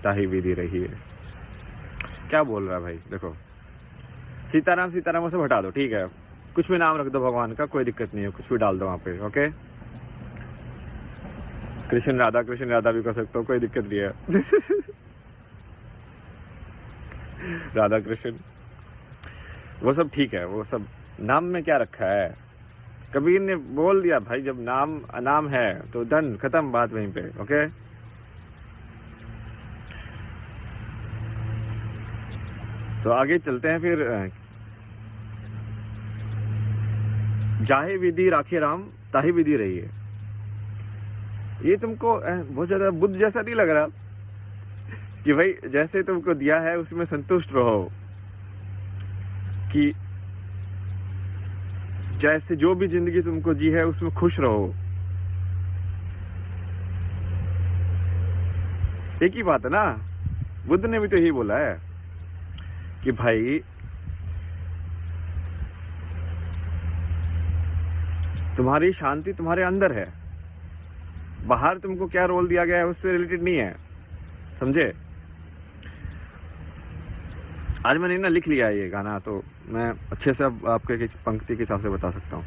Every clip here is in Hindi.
ताही विधि रही है। क्या बोल रहा है भाई? देखो, सीताराम सीताराम से हटा दो, ठीक है, कुछ भी नाम रख दो भगवान का, कोई दिक्कत नहीं है, कुछ भी डाल दो वहाँ पे, ओके। कृष्ण राधा भी कर सकते हो, कोई दिक्कत नहीं है। राधा कृष्ण वो सब ठीक है, वो सब नाम में क्या रखा है। कबीर ने बोल दिया भाई, जब नाम अनाम है तो डन, खत्म बात वहीं पे, ओके। तो आगे चलते हैं फिर। जाहे विधि राखे राम, ताही विधि रही है। ये तुमको बहुत ज्यादा बुद्ध जैसा नहीं लग रहा कि भाई जैसे तुमको दिया है उसमें संतुष्ट रहो, कि जैसे जो भी जिंदगी तुमको जी है उसमें खुश रहो। एक ही बात है ना, बुद्ध ने भी तो यही बोला है कि भाई तुम्हारी शांति तुम्हारे अंदर है, बाहर तुमको क्या रोल दिया गया है उससे रिलेटेड नहीं है, समझे। आज मैंने ना लिख लिया है ये गाना, तो मैं अच्छे से अब आपके एक पंक्ति के हिसाब से बता सकता हूँ।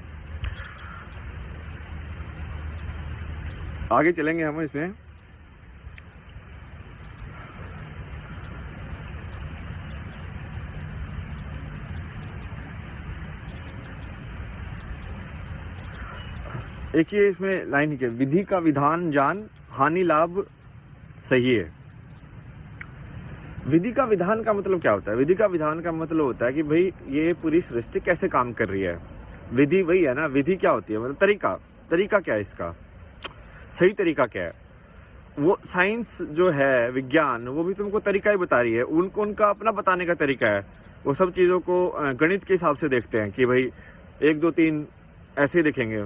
आगे चलेंगे हम इसमें। एक ही इसमें लाइन ही के, विधि का विधान जान, हानि लाभ सही है। विधि का विधान का मतलब क्या होता है? विधि का विधान का मतलब होता है कि भाई ये पूरी सृष्टि कैसे काम कर रही है। विधि वही है ना, विधि क्या होती है, मतलब तरीका क्या है इसका, सही तरीका क्या है। वो साइंस जो है, विज्ञान, वो भी तुमको तरीका ही बता रही है, उनको उनका अपना बताने का तरीका है। वो सब चीजों को गणित के हिसाब से देखते हैं कि भाई 1 2 3 ऐसे ही देखेंगे,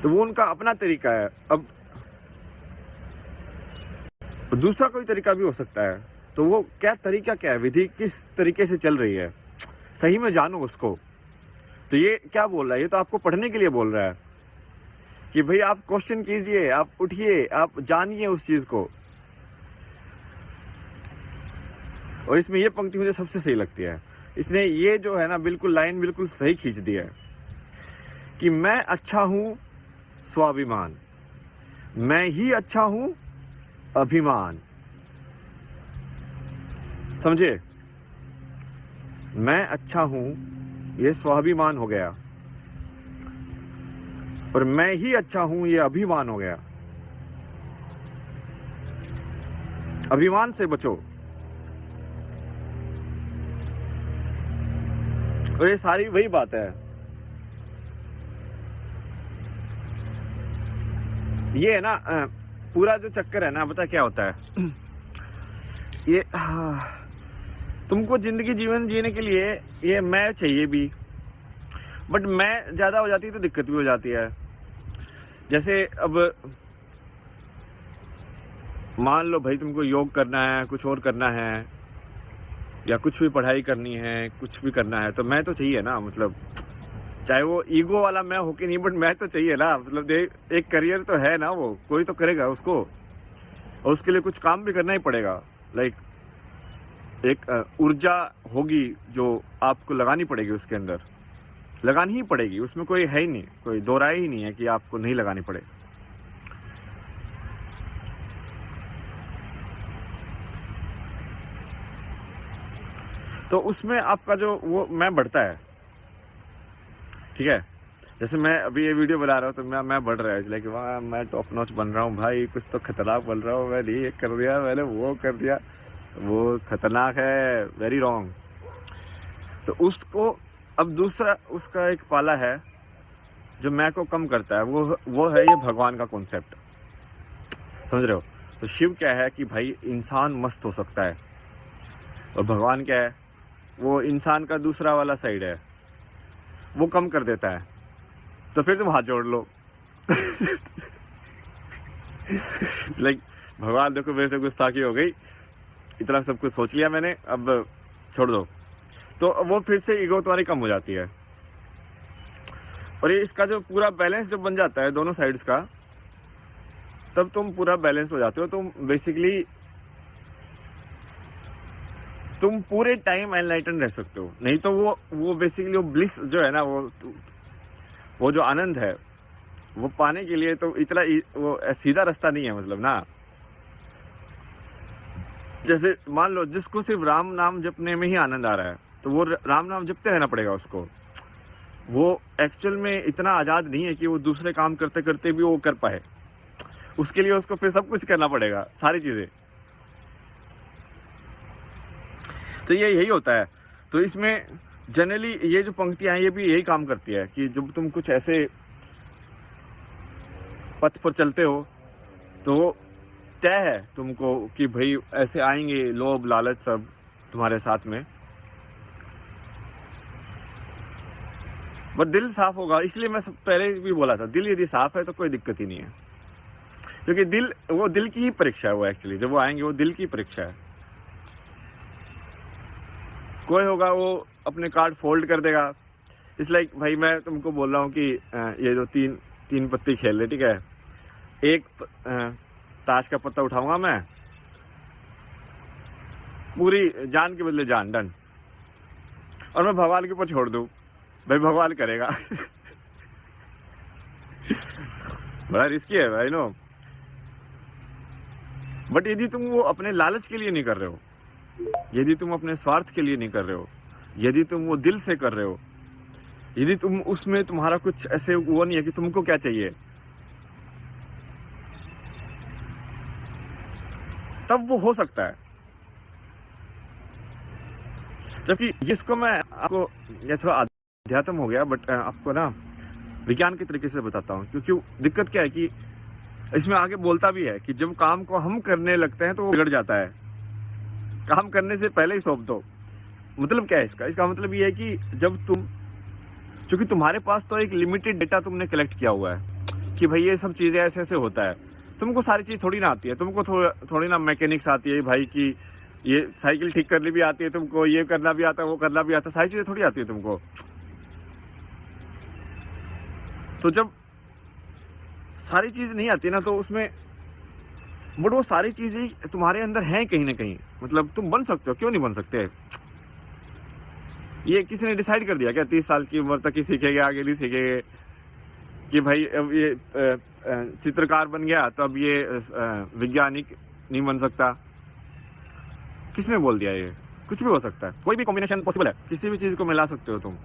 तो वो उनका अपना तरीका है। अब दूसरा कोई तरीका भी हो सकता है, तो वो क्या तरीका क्या है, विधि किस तरीके से चल रही है, सही में जानो उसको। तो ये क्या बोल रहा है, ये तो आपको पढ़ने के लिए बोल रहा है कि भाई आप क्वेश्चन कीजिए, आप उठिए, आप जानिए उस चीज को। और इसमें ये पंक्ति मुझे सबसे सही लगती है, इसने ये जो है ना बिल्कुल लाइन बिल्कुल सही खींच दी है कि मैं अच्छा हूं स्वाभिमान, मैं ही अच्छा हूं अभिमान, समझे। मैं अच्छा हूं ये स्वाभिमान हो गया, और मैं ही अच्छा हूं ये अभिमान हो गया। अभिमान से बचो। और ये सारी वही बात है, ये है ना पूरा जो चक्कर है ना, पता क्या होता है ये तुमको जिंदगी जीवन जीने के लिए ये मैं चाहिए भी, बट मैं ज्यादा हो जाती है तो दिक्कत भी हो जाती है। जैसे अब मान लो भाई तुमको योग करना है, कुछ और करना है, या कुछ भी पढ़ाई करनी है, कुछ भी करना है, तो मैं तो चाहिए ना, मतलब चाहे वो ईगो वाला मैं हो कि नहीं, बट मैं तो चाहिए ना। मतलब एक करियर तो है ना, वो कोई तो करेगा उसको, और उसके लिए कुछ काम भी करना ही पड़ेगा। लाइक एक ऊर्जा होगी जो आपको लगानी पड़ेगी, उसके अंदर लगानी ही पड़ेगी, उसमें कोई है ही नहीं, कोई दो राय ही नहीं है कि आपको नहीं लगानी पड़े। तो उसमें आपका जो वो मैं बढ़ता है, ठीक है। जैसे मैं अभी ये वीडियो बना रहा हूँ तो मैं बढ़ रहा है, लाइक वाह मैं टॉप नॉच बन रहा हूँ भाई, कुछ तो खतरनाक बन रहा हूँ, मैंने ये कर दिया, मैंने वो कर दिया, वो खतरनाक है, वेरी रॉन्ग। तो उसको अब दूसरा उसका एक पाला है जो मैं को कम करता है, वो है ये भगवान का कॉन्सेप्ट, समझ रहे हो। तो शिव क्या है कि भाई इंसान मस्त हो सकता है, और भगवान क्या है, वो इंसान का दूसरा वाला साइड है, वो कम कर देता है। तो फिर तुम हाथ जोड़ लो। लाइक भगवान देखो मेरे से गुस्ताखी हो गई, इतना सब कुछ सोच लिया मैंने, अब छोड़ दो। तो वो फिर से ईगो तुम्हारी कम हो जाती है, और ये इसका जो पूरा बैलेंस जो बन जाता है दोनों साइड्स का, तब तुम पूरा बैलेंस हो जाते हो। तुम बेसिकली तुम पूरे टाइम एनलाइटन रह सकते हो। नहीं तो वो बेसिकली वो ब्लिस जो है ना, वो जो आनंद है वो पाने के लिए तो इतना वो सीधा रास्ता नहीं है, मतलब ना। जैसे मान लो जिसको सिर्फ राम नाम जपने में ही आनंद आ रहा है, तो वो राम नाम जपते रहना पड़ेगा उसको। वो एक्चुअल में इतना आजाद नहीं है कि वो दूसरे काम करते करते भी वो कर पाए। उसके लिए उसको फिर सब कुछ करना पड़ेगा, सारी चीजें। तो ये यही होता है। तो इसमें जनरली ये जो पंक्तियां हैं ये भी यही काम करती है कि जब तुम कुछ ऐसे पथ पर चलते हो तो तय है तुमको कि भाई ऐसे आएंगे लोभ लालच सब तुम्हारे साथ में, बट दिल साफ होगा। इसलिए मैं पहले भी बोला था, दिल यदि साफ है तो कोई दिक्कत ही नहीं है, क्योंकि वो दिल की ही परीक्षा है। वो एक्चुअली जब वो आएंगे वो दिल की परीक्षा है। कोई होगा वो अपने कार्ड फोल्ड कर देगा। इट्स लाइक भाई मैं तुमको बोल रहा हूँ कि ये जो तीन पत्ती खेल रहे, ठीक है, एक ताश का पत्ता उठाऊंगा मैं, पूरी जान के बदले जान, डन, और मैं भगवान के ऊपर छोड़ दूं, भाई भगवान करेगा। बड़ा रिस्की है भाई नो। बट यदि तुम वो अपने लालच के लिए नहीं कर रहे हो, यदि तुम अपने स्वार्थ के लिए नहीं कर रहे हो, यदि तुम वो दिल से कर रहे हो, यदि तुम उसमें तुम्हारा कुछ ऐसे वो नहीं है कि तुमको क्या चाहिए, तब वो हो सकता है। जबकि जिसको मैं आपको, ये थोड़ा अध्यात्म हो गया, बट आपको ना विज्ञान के तरीके से बताता हूँ। क्योंकि दिक्कत क्या है कि इसमें आगे बोलता भी है कि जब काम को हम करने लगते हैं तो वो बिगड़ जाता है। काम करने से पहले ही सौंप दो। मतलब क्या है इसका मतलब ये है कि जब तुम, क्योंकि तुम्हारे पास तो एक लिमिटेड डेटा तुमने कलेक्ट किया हुआ है कि भाई ये सब चीजें ऐसे ऐसे होता है। तुमको सारी चीज थोड़ी ना आती है, तुमको थोड़ी ना मैकेनिक्स आती है भाई की ये साइकिल ठीक करनी भी आती है, तुमको ये करना भी आता है, वो करना भी आता है, सारी चीजें थोड़ी आती है तुमको। तो जब सारी चीज नहीं आती ना तो उसमें, बट वो सारी चीजें तुम्हारे अंदर हैं कहीं ना कहीं। मतलब तुम बन सकते हो, क्यों नहीं बन सकते। ये किसी ने डिसाइड कर दिया क्या 30 साल की उम्र तक ही सीखेंगे, आगे नहीं सीखेंगे, कि भाई अब ये चित्रकार बन गया तो अब ये वैज्ञानिक नहीं बन सकता। किसने बोल दिया? ये कुछ भी हो सकता है, कोई भी कॉम्बिनेशन पॉसिबल है, किसी भी चीज को मिला सकते हो तुम।